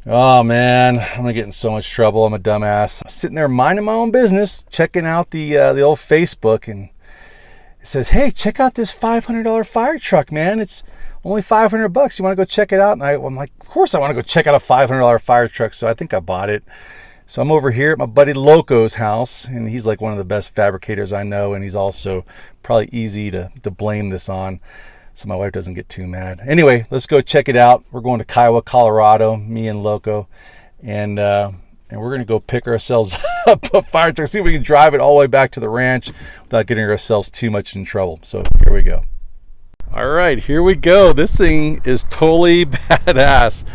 Oh man, I'm gonna get in so much trouble. I'm a dumbass. I'm sitting there minding my own business, checking out the old Facebook, and it says, "Hey, check out this $500 fire truck, man. It's only $500. You want to go check it out?" And I'm like, "Of course I want to go check out a $500 fire truck." So I think I bought it. So I'm over here at my buddy Loco's house, and he's like one of the best fabricators I know, and he's also probably easy to blame this on, so my wife doesn't get too mad. Anyway, let's go check it out. We're going to Kiowa, Colorado, me and Loco, and we're going to go pick ourselves up a fire truck, see if we can drive it all the way back to the ranch without getting ourselves too much in trouble. So here we go. All right, here we go. This thing is totally badass.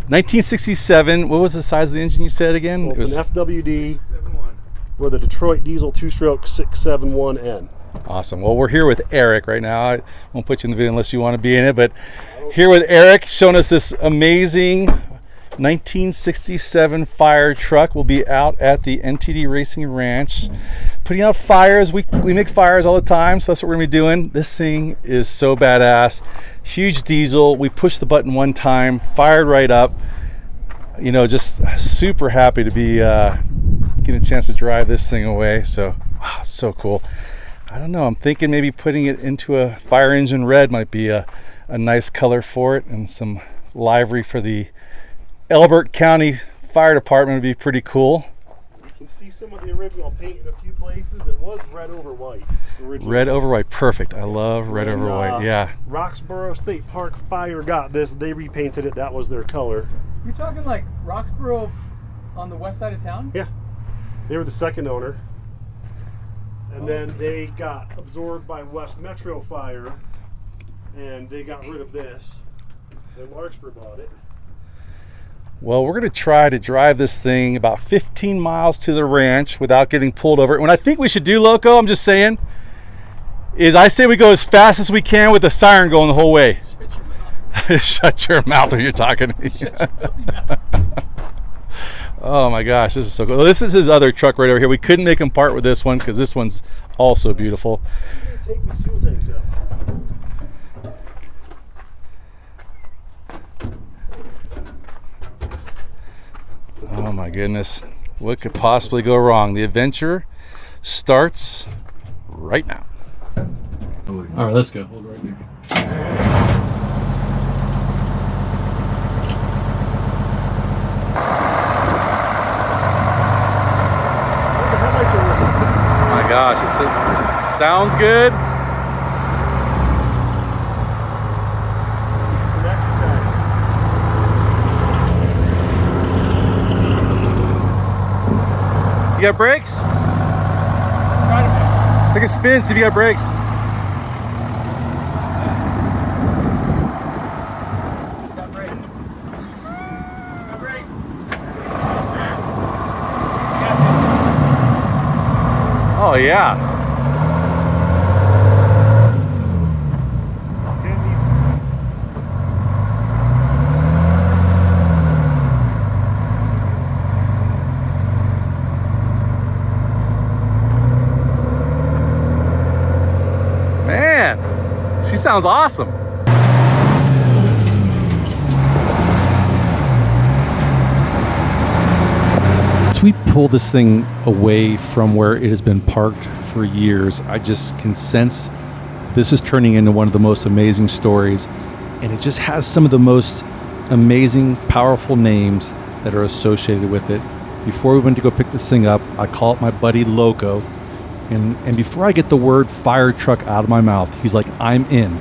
1967. What was the size of the engine you said again? Well, it's an FWD with a Detroit diesel 2-stroke 671N. Awesome. Well, we're here with Eric right now. I won't put you in the video unless you want to be in it, but here with Eric showing us this amazing 1967 fire truck. We'll be out at the NTD Racing Ranch putting out fires. We make fires all the time, so that's what we're gonna be doing. This thing is so badass. Huge diesel. We pushed the button one time, fired right up. You know, just super happy to be getting a chance to drive this thing away. So wow, so cool. I don't know, I'm thinking maybe putting it into a fire engine red might be a nice color for it, and some livery for the Elbert County Fire Department would be pretty cool. You can see some of the original paint in a few places. It was red over white originally. Red over white, perfect. I love red over white, yeah. Roxborough State Park Fire got this. They repainted it. That was their color. You're talking like Roxborough on the west side of town? Yeah. They were the second owner. And then they got absorbed by West Metro Fire, and they got rid of this. Then Larkspur bought it. Well, we're going to try to drive this thing about 15 miles to the ranch without getting pulled over. What I think we should do, Loco, I'm just saying, is I say we go as fast as we can with the siren going the whole way. Shut your mouth when you're talking to me. Oh my gosh, this is so cool. This is his other truck right over here. We couldn't make him part with this one because this one's also beautiful. Take these fuel tanks out. Oh my goodness. What could possibly go wrong? The adventure starts right now. All right, let's go. Hold right there. Oh my gosh, it sounds good. Some exercise. You got brakes? Try to Take a spin, see if you got brakes. got brakes. Got brakes. Oh yeah. Man, she sounds awesome. As we pull this thing away from where it has been parked for years, I just can sense this is turning into one of the most amazing stories, and it just has some of the most amazing, powerful names that are associated with it. Before we went to go pick this thing up, I call up my buddy Loco, and before I get the word fire truck out of my mouth, he's like, I'm in.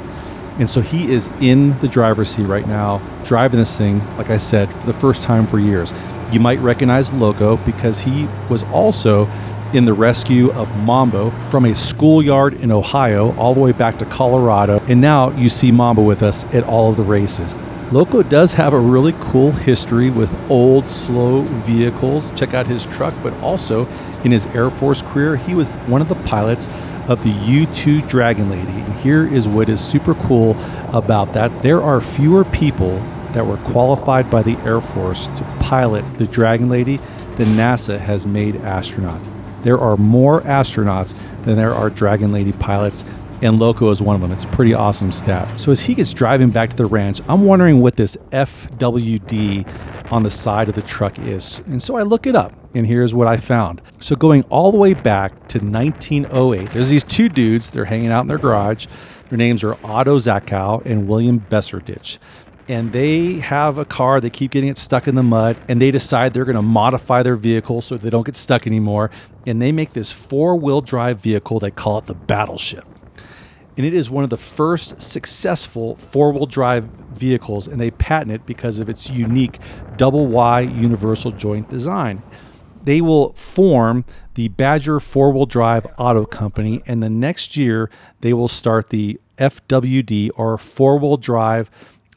And so he is in the driver's seat right now, driving this thing, like I said, for the first time for years. You might recognize Loco because he was also in the rescue of Mambo from a schoolyard in Ohio all the way back to Colorado. And now you see Mambo with us at all of the races. Loco does have a really cool history with old, slow vehicles. Check out his truck, but also in his Air Force career, he was one of the pilots of the U-2 Dragon Lady. And here is what is super cool about that. There are fewer people that were qualified by the Air Force to pilot the Dragon Lady than NASA has made astronauts. There are more astronauts than there are Dragon Lady pilots, and Loco is one of them. It's a pretty awesome stat. So as he gets driving back to the ranch, I'm wondering what this FWD on the side of the truck is. And so I look it up, and here's what I found. So going all the way back to 1908, there's these two dudes. They're hanging out in their garage. Their names are Otto Zachow and William Besserditch. And they have a car, they keep getting it stuck in the mud, and they decide they're going to modify their vehicle so they don't get stuck anymore. And they make this four-wheel drive vehicle. They call it the Battleship. And it is one of the first successful four-wheel drive vehicles, and they patent it because of its unique double Y universal joint design. They will form the Badger four-wheel drive auto company, and the next year they will start the FWD, or four-wheel drive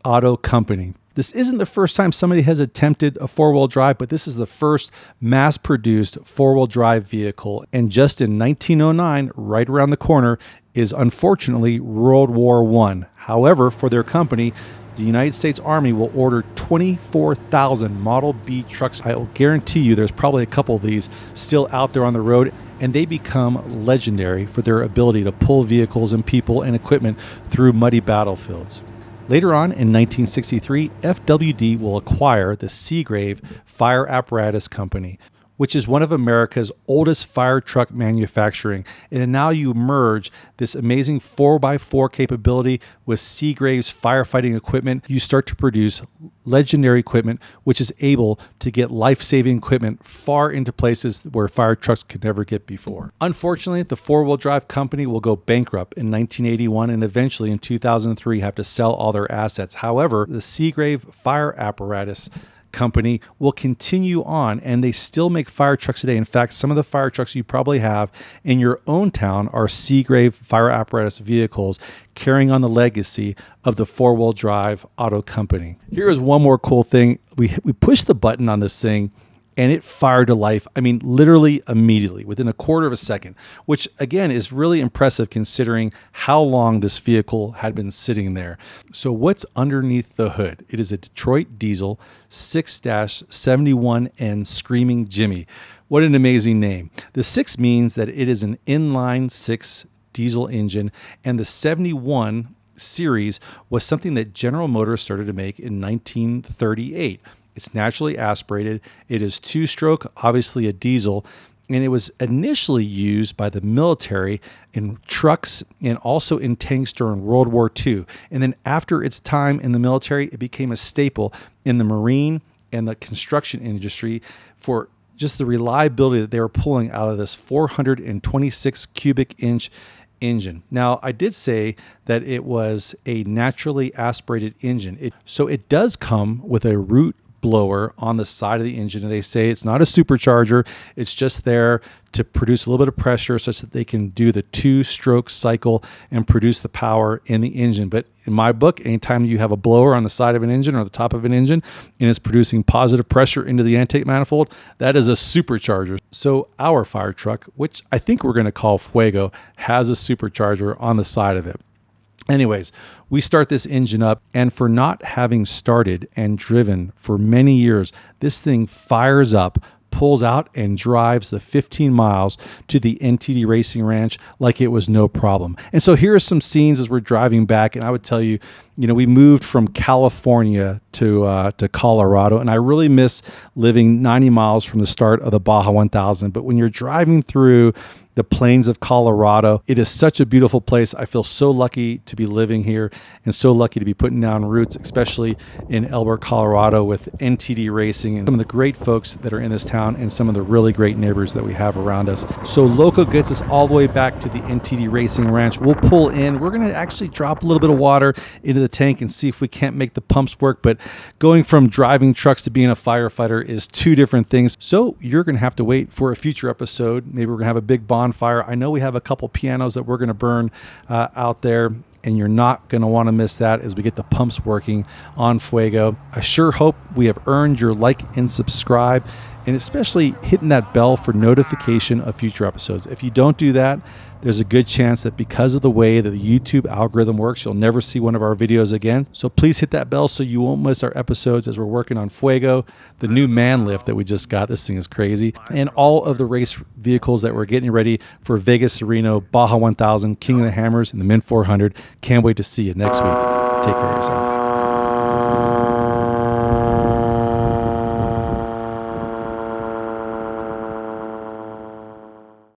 auto company. This isn't the first time somebody has attempted a four-wheel drive, but this is the first mass-produced four-wheel drive vehicle. And just in 1909, right around the corner, is unfortunately World War I. However, for their company, the United States Army will order 24,000 Model B trucks. I will guarantee you there's probably a couple of these still out there on the road, and they become legendary for their ability to pull vehicles and people and equipment through muddy battlefields. Later on in 1963, FWD will acquire the Seagrave Fire Apparatus Company, which is one of America's oldest fire truck manufacturing. And now you merge this amazing 4x4 capability with Seagrave's firefighting equipment. You start to produce legendary equipment, which is able to get life-saving equipment far into places where fire trucks could never get before. Unfortunately, the four-wheel drive company will go bankrupt in 1981 and eventually in 2003 have to sell all their assets. However, the Seagrave Fire Apparatus Company will continue on, and they still make fire trucks today. In fact, some of the fire trucks you probably have in your own town are Seagrave Fire Apparatus vehicles, carrying on the legacy of the four-wheel drive auto company. Here is one more cool thing. We pushed the button on this thing and it fired to life. I mean, literally immediately, within a quarter of a second, which again is really impressive considering how long this vehicle had been sitting there. So what's underneath the hood? It is a Detroit diesel 6-71N Screaming Jimmy. What an amazing name. The 6 means that it is an inline 6 diesel engine, and the 71 series was something that General Motors started to make in 1938. It's naturally aspirated. It is 2-stroke, obviously a diesel, and it was initially used by the military in trucks and also in tanks during World War II. And then after its time in the military, it became a staple in the marine and the construction industry for just the reliability that they were pulling out of this 426 cubic inch engine. Now, I did say that it was a naturally aspirated engine. So it does come with a root blower on the side of the engine, and they say it's not a supercharger, it's just there to produce a little bit of pressure such that they can do the 2-stroke cycle and produce the power in the engine. But in my book, anytime you have a blower on the side of an engine or the top of an engine and it's producing positive pressure into the intake manifold, that is a supercharger. So our fire truck, which I think we're going to call Fuego, has a supercharger on the side of it. Anyways, we start this engine up, and for not having started and driven for many years, this thing fires up, pulls out, and drives the 15 miles to the NTD Racing Ranch like it was no problem. And so here are some scenes as we're driving back, and I would tell you, we moved from California to Colorado, and I really miss living 90 miles from the start of the Baja 1000. But when you're driving through the plains of Colorado, it is such a beautiful place. I feel so lucky to be living here and so lucky to be putting down roots, especially in Elbert, Colorado, with NTD Racing and some of the great folks that are in this town and some of the really great neighbors that we have around us. So Loco gets us all the way back to the NTD Racing Ranch. We'll pull in. We're going to actually drop a little bit of water into the tank and see if we can't make the pumps work. But going from driving trucks to being a firefighter is two different things. So you're going to have to wait for a future episode. Maybe we're going to have a big bonfire. I know we have a couple pianos that we're going to burn out there, and you're not going to want to miss that as we get the pumps working on Fuego. I sure hope we have earned your like and subscribe, and especially hitting that bell for notification of future episodes. If you don't do that, there's a good chance that because of the way that the YouTube algorithm works, you'll never see one of our videos again. So please hit that bell so you won't miss our episodes as we're working on Fuego, the new man lift that we just got. This thing is crazy. And all of the race vehicles that we're getting ready for Vegas Reno, Baja 1000, King of the Hammers, and the Mint 400. Can't wait to see you next week. Take care of yourself.